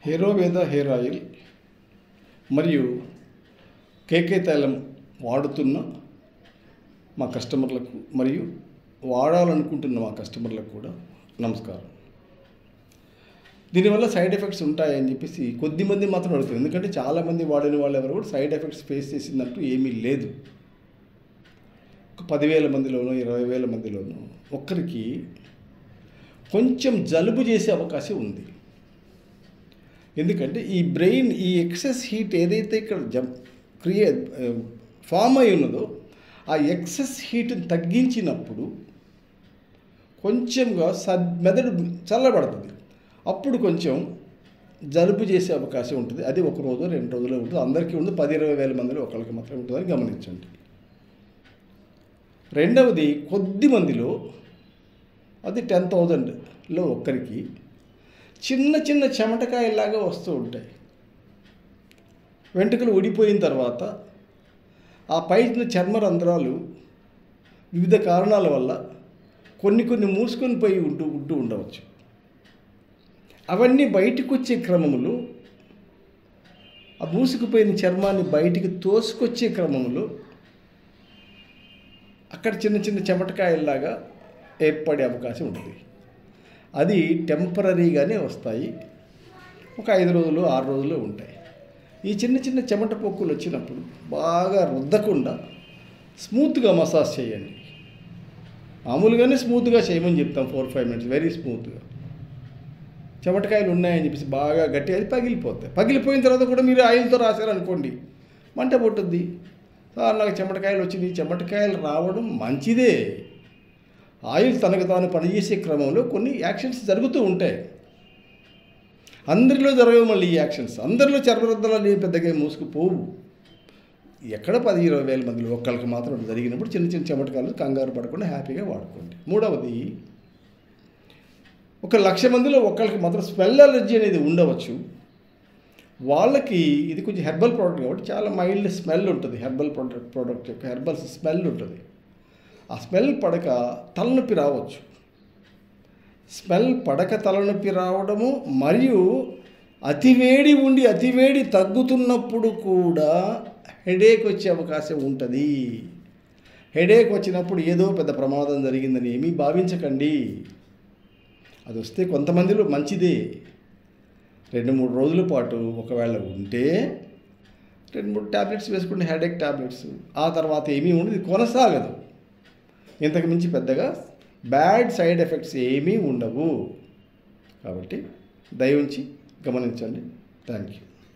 హేరోవేద hair oil మరియు కేకే తైలం వాడుతున్న మా కస్టమర్లకు మరియు వాడాలనుకుంటున్న మా కస్టమర్లకు కూడా నమస్కారం. దీనివల్ల సైడ్ ఎఫెక్ట్స్ ఉంటాయని చెప్పేసి కొద్దిమంది మాత్రం అడుగుతారు. ఎందుకంటే చాలామంది వాడిన వాళ్ళు ఎవరు కూడా సైడ్ ఎఫెక్ట్స్ ఫేస్ చేసిందంటూ ఏమీ లేదు. ఒక 10,000 మందిలోనో 20,000 మందిలోనో ఒక్కరికి కొంచెం జలుబు చేసే అవకాశం ఉంది. ఎందుకంటే ఈ బ్రెయిన్ ఈ ఎక్సెస్ హీట్ ఏదైతే ఇక్కడ ఫామ్ అయి ఉన్నదో ఆ ఎక్సెస్ హీట్ని తగ్గించినప్పుడు కొంచెంగా మెదడు చల్లబడుతుంది. అప్పుడు కొంచెం జలుబు చేసే అవకాశం ఉంటుంది. అది ఒక రోజు 2 రోజులు ఉంటుంది. అందరికీ ఉంటుంది. 10,000-20,000 మందిలో ఒకరికి మాత్రం ఉంటుందని గమనించండి. రెండవది కొద్ది మందిలో అది 10,000లో ఒక్కరికి చిన్న చిన్న చెమటకాయలాగా వస్తూ ఉంటాయి. వెంట్రుకలు ఊడిపోయిన తర్వాత ఆ పైన చర్మ రంధ్రాలు వివిధ కారణాల వల్ల కొన్ని మూసుకొని పోయి ఉంటూ ఉండవచ్చు. అవన్నీ బయటకు వచ్చే క్రమంలో ఆ మూసుకుపోయిన చర్మాన్ని బయటికి తోసుకొచ్చే క్రమంలో అక్కడ చిన్న చిన్న చెమటకాయల్లాగా ఏర్పడే అవకాశం ఉంటుంది. అది టెంపరీగానే వస్తాయి. ఒక 5 రోజులు 6 రోజులు ఉంటాయి. ఈ చిన్న చిన్న చెమట పొక్కులు వచ్చినప్పుడు బాగా రుద్దకుండా స్మూత్గా మసాజ్ చేయండి. మామూలుగానే స్మూత్గా చేయమని చెప్తాం. 4-5 మినిట్స్ వెరీ స్మూత్గా. చెమటకాయలు ఉన్నాయని చెప్పేసి బాగా గట్టి అది పగిలిపోతాయి. పగిలిపోయిన తర్వాత కూడా మీరు ఆయిల్తో రాశారనుకోండి మంట పుట్టుద్ది. సార్ నాకు చెమటకాయలు వచ్చింది. చెమటకాయలు రావడం మంచిదే. ఆయిల్ తనకు తాను పనిచేసే క్రమంలో కొన్ని యాక్షన్స్ జరుగుతూ ఉంటాయి. అందరిలో జరగవు మళ్ళీ ఈ యాక్షన్స్. అందరిలో చర్మరద్దలు పెద్దగా మూసుకుపోవు. ఎక్కడ 10,000-20,000 మందిలో ఒక్కరికి మాత్రం జరిగినప్పుడు చిన్న చిన్న చెమటకాయలు కంగారు పడకుండా హ్యాపీగా వాడుకోండి. మూడవది, 1,00,000 మందిలో ఒక్కరికి మాత్రం స్మెల్ అలర్జీ అనేది ఉండవచ్చు. వాళ్ళకి ఇది కొంచెం హెర్బల్ ప్రోడక్ట్ కాబట్టి చాలా మైల్డ్ స్మెల్ ఉంటుంది. హెర్బల్ ప్రోడక్ట్ యొక్క హెర్బల్ స్మెల్ ఉంటుంది. ఆ స్మెల్ పడక తలనొప్పి రావచ్చు. స్మెల్ పడక తలనొప్పి రావడము మరియు అతివేడి ఉండి అతివేడి తగ్గుతున్నప్పుడు కూడా హెడేక్ వచ్చే అవకాశం ఉంటుంది. హెడేక్ వచ్చినప్పుడు ఏదో పెద్ద ప్రమాదం జరిగిందని ఏమీ భావించకండి. అది వస్తే కొంతమందిలో మంచిదే. 2-3 రోజుల పాటు ఒకవేళ ఉంటే 2-3 ట్యాబ్లెట్స్ వేసుకుని హెడేక్ ట్యాబ్లెట్స్, ఆ తర్వాత ఏమీ ఉండదు, కొనసాగదు. ఇంతకు మించి పెద్దగా బ్యాడ్ సైడ్ ఎఫెక్ట్స్ ఏమీ ఉండవు. కాబట్టి దయవుంచి గమనించండి. Thank you.